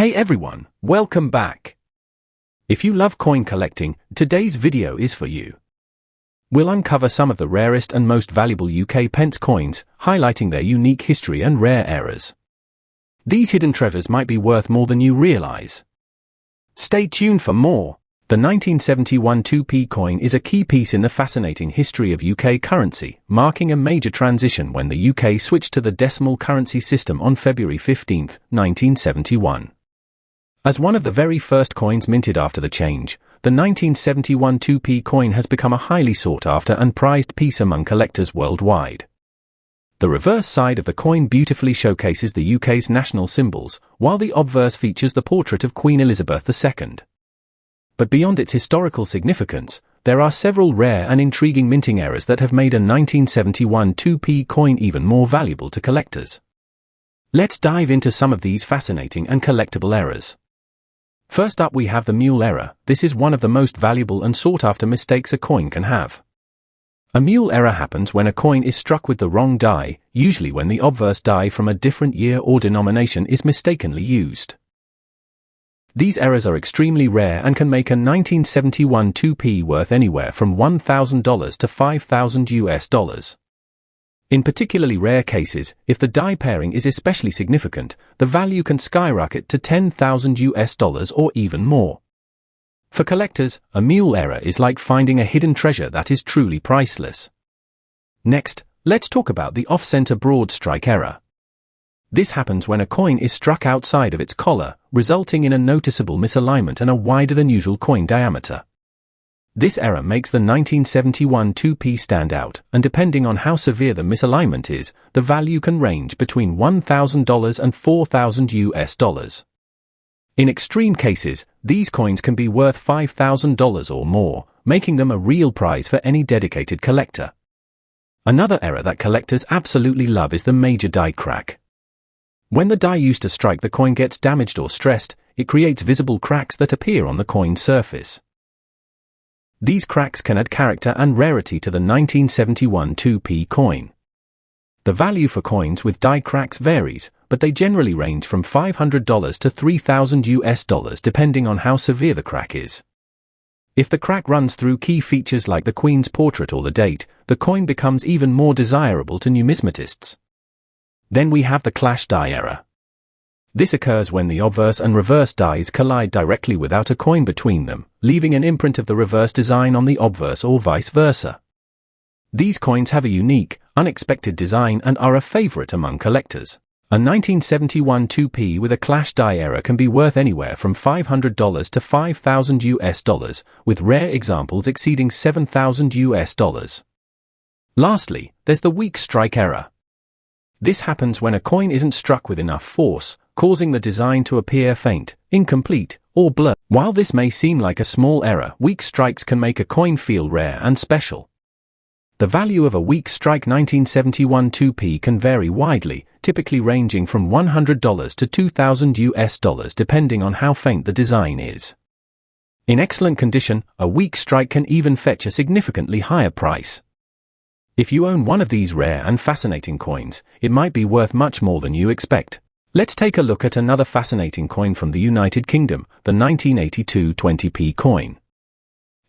Hey everyone, welcome back. If you love coin collecting, today's video is for you. We'll uncover some of the rarest and most valuable UK Pence coins, highlighting their unique history and rare eras. These hidden treasures might be worth more than you realize. Stay tuned for more. The 1971 2p coin is a key piece in the fascinating history of UK currency, marking a major transition when the UK switched to the decimal currency system on February 15, 1971. As one of the very first coins minted after the change, the 1971 2p coin has become a highly sought-after and prized piece among collectors worldwide. The reverse side of the coin beautifully showcases the UK's national symbols, while the obverse features the portrait of Queen Elizabeth II. But beyond its historical significance, there are several rare and intriguing minting errors that have made a 1971 2p coin even more valuable to collectors. Let's dive into some of these fascinating and collectible errors. First up, we have the mule error. This is one of the most valuable and sought-after mistakes a coin can have. A mule error happens when a coin is struck with the wrong die, usually when the obverse die from a different year or denomination is mistakenly used. These errors are extremely rare and can make a 1971 2p worth anywhere from $1,000 to $5,000. In particularly rare cases, if the die pairing is especially significant, the value can skyrocket to $10,000 or even more. For collectors, a mule error is like finding a hidden treasure that is truly priceless. Next, let's talk about the off-center broad strike error. This happens when a coin is struck outside of its collar, resulting in a noticeable misalignment and a wider than usual coin diameter. This error makes the 1971 2p stand out, and depending on how severe the misalignment is, the value can range between $1,000 and $4,000. In extreme cases, these coins can be worth $5,000 or more, making them a real prize for any dedicated collector. Another error that collectors absolutely love is the major die crack. When the die used to strike the coin gets damaged or stressed, it creates visible cracks that appear on the coin's surface. These cracks can add character and rarity to the 1971 2p coin. The value for coins with die cracks varies, but they generally range from $500 to $3,000 depending on how severe the crack is. If the crack runs through key features like the Queen's portrait or the date, the coin becomes even more desirable to numismatists. Then we have the clash die error. This occurs when the obverse and reverse dies collide directly without a coin between them, leaving an imprint of the reverse design on the obverse or vice versa. These coins have a unique, unexpected design and are a favorite among collectors. A 1971 2p with a clash die error can be worth anywhere from $500 to $5,000, with rare examples exceeding $7,000. Lastly, there's the weak strike error. This happens when a coin isn't struck with enough force, causing the design to appear faint, incomplete, or blurred. While this may seem like a small error, weak strikes can make a coin feel rare and special. The value of a weak strike 1971 2p can vary widely, typically ranging from $100 to $2,000 depending on how faint the design is. In excellent condition, a weak strike can even fetch a significantly higher price. If you own one of these rare and fascinating coins, it might be worth much more than you expect. Let's take a look at another fascinating coin from the United Kingdom, the 1982 20p coin.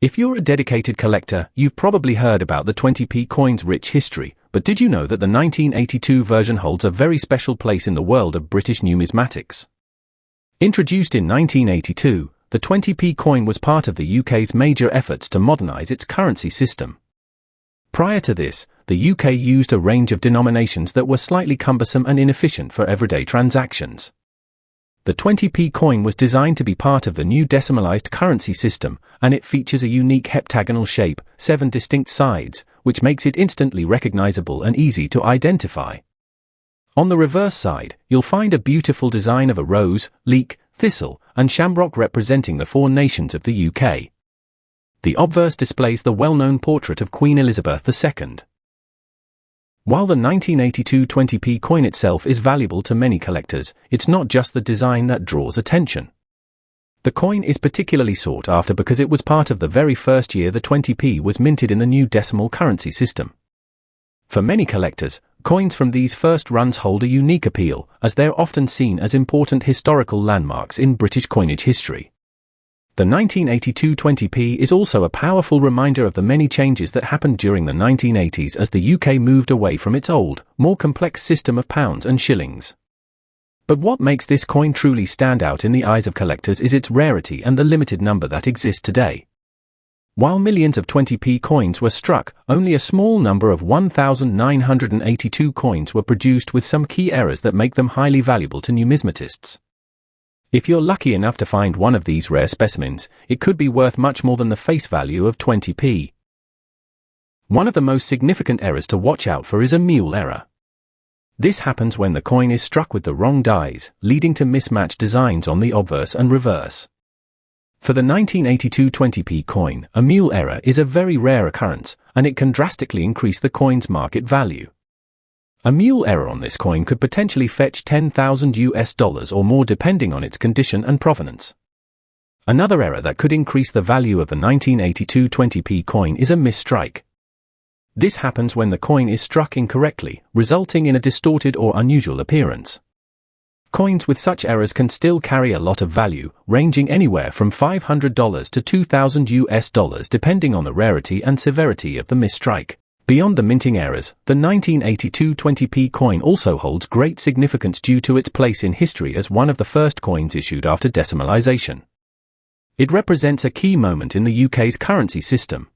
If you're a dedicated collector, you've probably heard about the 20p coin's rich history, but did you know that the 1982 version holds a very special place in the world of British numismatics? Introduced in 1982, the 20p coin was part of the UK's major efforts to modernise its currency system. Prior to this, the UK used a range of denominations that were slightly cumbersome and inefficient for everyday transactions. The 20p coin was designed to be part of the new decimalised currency system, and it features a unique heptagonal shape, 7 distinct sides, which makes it instantly recognisable and easy to identify. On the reverse side, you'll find a beautiful design of a rose, leek, thistle, and shamrock representing the 4 nations of the UK. The obverse displays the well-known portrait of Queen Elizabeth II. While the 1982 20p coin itself is valuable to many collectors, it's not just the design that draws attention. The coin is particularly sought after because it was part of the very first year the 20p was minted in the new decimal currency system. For many collectors, coins from these first runs hold a unique appeal, as they're often seen as important historical landmarks in British coinage history. The 1982 20p is also a powerful reminder of the many changes that happened during the 1980s as the UK moved away from its old, more complex system of pounds and shillings. But what makes this coin truly stand out in the eyes of collectors is its rarity and the limited number that exist today. While millions of 20p coins were struck, only a small number of 1,982 coins were produced, with some key errors that make them highly valuable to numismatists. If you're lucky enough to find one of these rare specimens, it could be worth much more than the face value of 20p. One of the most significant errors to watch out for is a mule error. This happens when the coin is struck with the wrong dies, leading to mismatched designs on the obverse and reverse. For the 1982 20p coin, a mule error is a very rare occurrence, and it can drastically increase the coin's market value. A mule error on this coin could potentially fetch $10,000 or more depending on its condition and provenance. Another error that could increase the value of the 1982 20p coin is a misstrike. This happens when the coin is struck incorrectly, resulting in a distorted or unusual appearance. Coins with such errors can still carry a lot of value, ranging anywhere from $500 to $2,000 depending on the rarity and severity of the misstrike. Beyond the minting errors, the 1982 20p coin also holds great significance due to its place in history as one of the first coins issued after decimalization. It represents a key moment in the UK's currency system.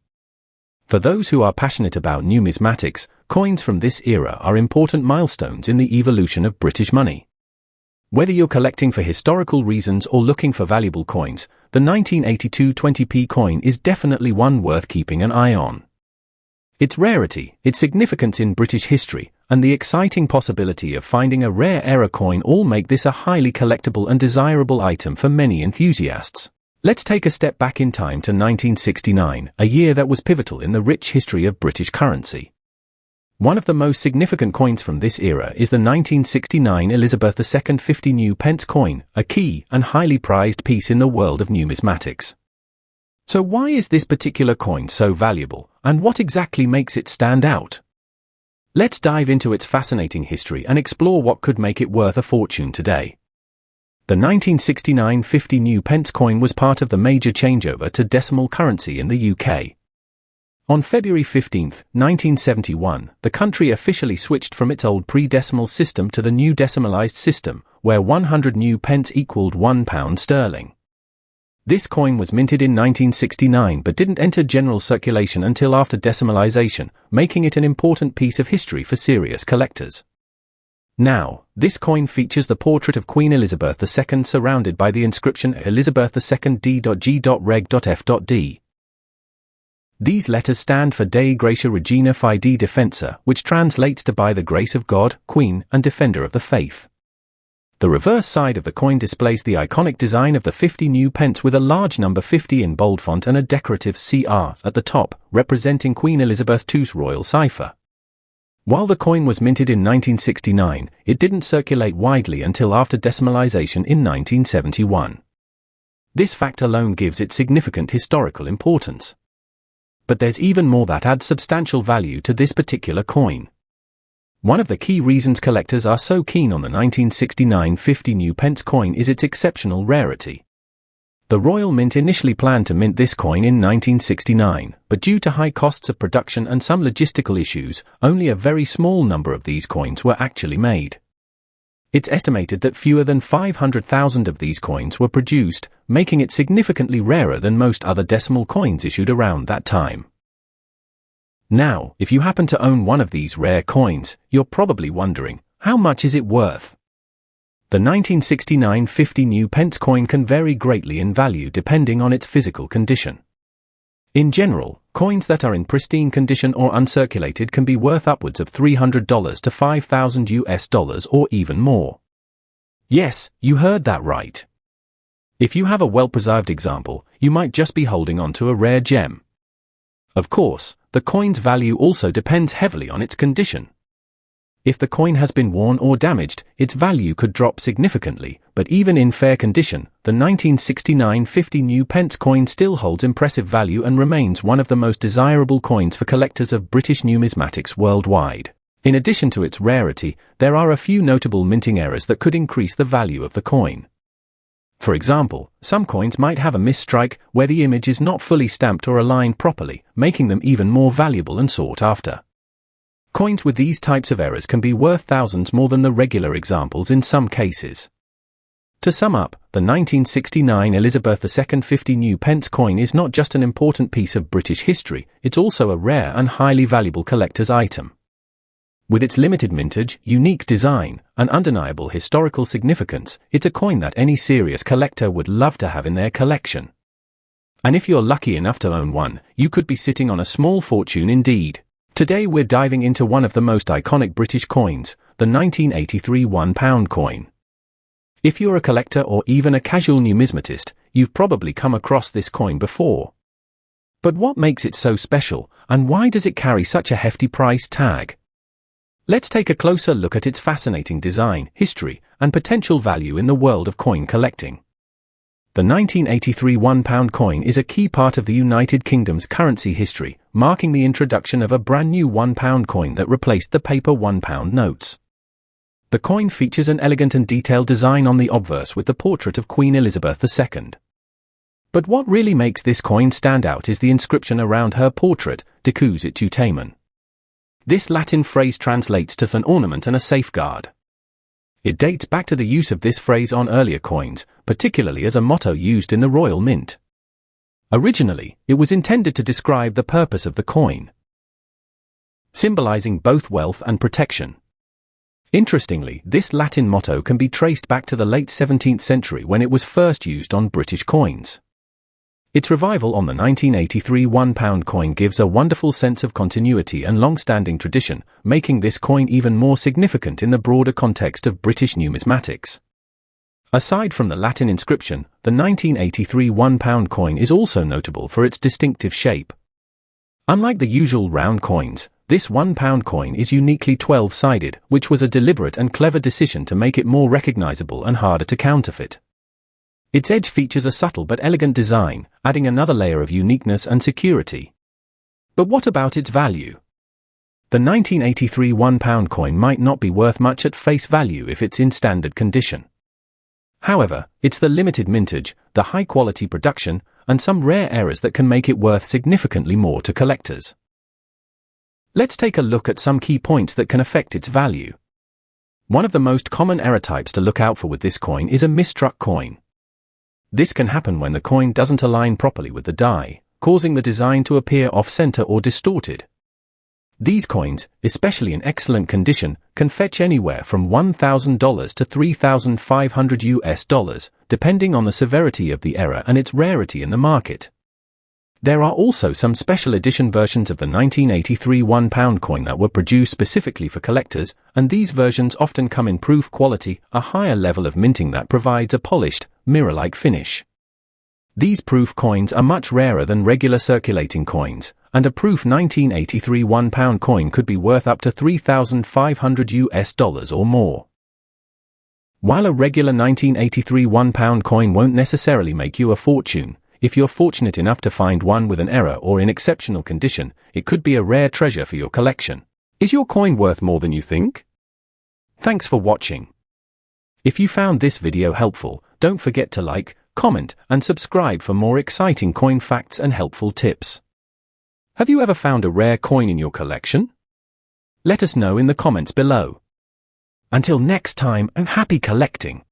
For those who are passionate about numismatics, coins from this era are important milestones in the evolution of British money. Whether you're collecting for historical reasons or looking for valuable coins, the 1982 20p coin is definitely one worth keeping an eye on. Its rarity, its significance in British history, and the exciting possibility of finding a rare era coin all make this a highly collectible and desirable item for many enthusiasts. Let's take a step back in time to 1969, a year that was pivotal in the rich history of British currency. One of the most significant coins from this era is the 1969 Elizabeth II 50 new pence coin, a key and highly prized piece in the world of numismatics. So why is this particular coin so valuable, and what exactly makes it stand out? Let's dive into its fascinating history and explore what could make it worth a fortune today. The 1969 50 new pence coin was part of the major changeover to decimal currency in the UK. On February 15, 1971, the country officially switched from its old pre-decimal system to the new decimalised system, where 100 new pence equaled £1 sterling. This coin was minted in 1969 but didn't enter general circulation until after decimalisation, making it an important piece of history for serious collectors. Now, this coin features the portrait of Queen Elizabeth II surrounded by the inscription Elizabeth II D.G.Reg.F.D. These letters stand for Dei Gratia Regina Fide Defensa, which translates to by the grace of God, Queen, and Defender of the Faith. The reverse side of the coin displays the iconic design of the 50 new pence with a large number 50 in bold font and a decorative CR at the top, representing Queen Elizabeth II's royal cipher. While the coin was minted in 1969, it didn't circulate widely until after decimalisation in 1971. This fact alone gives it significant historical importance. But there's even more that adds substantial value to this particular coin. One of the key reasons collectors are so keen on the 1969 50 new pence coin is its exceptional rarity. The Royal Mint initially planned to mint this coin in 1969, but due to high costs of production and some logistical issues, only a very small number of these coins were actually made. It's estimated that fewer than 500,000 of these coins were produced, making it significantly rarer than most other decimal coins issued around that time. Now, if you happen to own one of these rare coins, you're probably wondering, how much is it worth? The 1969 50 new pence coin can vary greatly in value depending on its physical condition. In general, coins that are in pristine condition or uncirculated can be worth upwards of $300 to $5,000 or even more. Yes, you heard that right. If you have a well-preserved example, you might just be holding on to a rare gem. Of course, the coin's value also depends heavily on its condition. If the coin has been worn or damaged, its value could drop significantly, but even in fair condition, the 1969 50 new pence coin still holds impressive value and remains one of the most desirable coins for collectors of British numismatics worldwide. In addition to its rarity, there are a few notable minting errors that could increase the value of the coin. For example, some coins might have a misstrike where the image is not fully stamped or aligned properly, making them even more valuable and sought after. Coins with these types of errors can be worth thousands more than the regular examples in some cases. To sum up, the 1969 Elizabeth II 50 new pence coin is not just an important piece of British history, it's also a rare and highly valuable collector's item. With its limited mintage, unique design, and undeniable historical significance, it's a coin that any serious collector would love to have in their collection. And if you're lucky enough to own one, you could be sitting on a small fortune indeed. Today we're diving into one of the most iconic British coins, the 1983 £1 coin. If you're a collector or even a casual numismatist, you've probably come across this coin before. But what makes it so special, and why does it carry such a hefty price tag? Let's take a closer look at its fascinating design, history, and potential value in the world of coin collecting. The 1983 £1 coin is a key part of the United Kingdom's currency history, marking the introduction of a brand new £1 coin that replaced the paper £1 notes. The coin features an elegant and detailed design on the obverse with the portrait of Queen Elizabeth II. But what really makes this coin stand out is the inscription around her portrait, Decus et tutamen. This Latin phrase translates to an ornament and a safeguard. It dates back to the use of this phrase on earlier coins, particularly as a motto used in the Royal Mint. Originally, it was intended to describe the purpose of the coin, symbolizing both wealth and protection. Interestingly, this Latin motto can be traced back to the late 17th century when it was first used on British coins. Its revival on the 1983 £1 coin gives a wonderful sense of continuity and long-standing tradition, making this coin even more significant in the broader context of British numismatics. Aside from the Latin inscription, the 1983 £1 coin is also notable for its distinctive shape. Unlike the usual round coins, this £1 coin is uniquely 12-sided, which was a deliberate and clever decision to make it more recognizable and harder to counterfeit. Its edge features a subtle but elegant design, adding another layer of uniqueness and security. But what about its value? The 1983 £1 coin might not be worth much at face value if it's in standard condition. However, it's the limited mintage, the high-quality production, and some rare errors that can make it worth significantly more to collectors. Let's take a look at some key points that can affect its value. One of the most common error types to look out for with this coin is a misstruck coin. This can happen when the coin doesn't align properly with the die, causing the design to appear off-center or distorted. These coins, especially in excellent condition, can fetch anywhere from $1,000 to $3,500, depending on the severity of the error and its rarity in the market. There are also some special edition versions of the 1983 £1 coin that were produced specifically for collectors, and these versions often come in proof quality, a higher level of minting that provides a polished, mirror-like finish. These proof coins are much rarer than regular circulating coins, and a proof 1983 £1 coin could be worth up to $3,500 or more. While a regular 1983 £1 coin won't necessarily make you a fortune, if you're fortunate enough to find one with an error or in exceptional condition, it could be a rare treasure for your collection. Is your coin worth more than you think? Thanks for watching. If you found this video helpful, don't forget to like, comment, and subscribe for more exciting coin facts and helpful tips. Have you ever found a rare coin in your collection? Let us know in the comments below. Until next time, and happy collecting!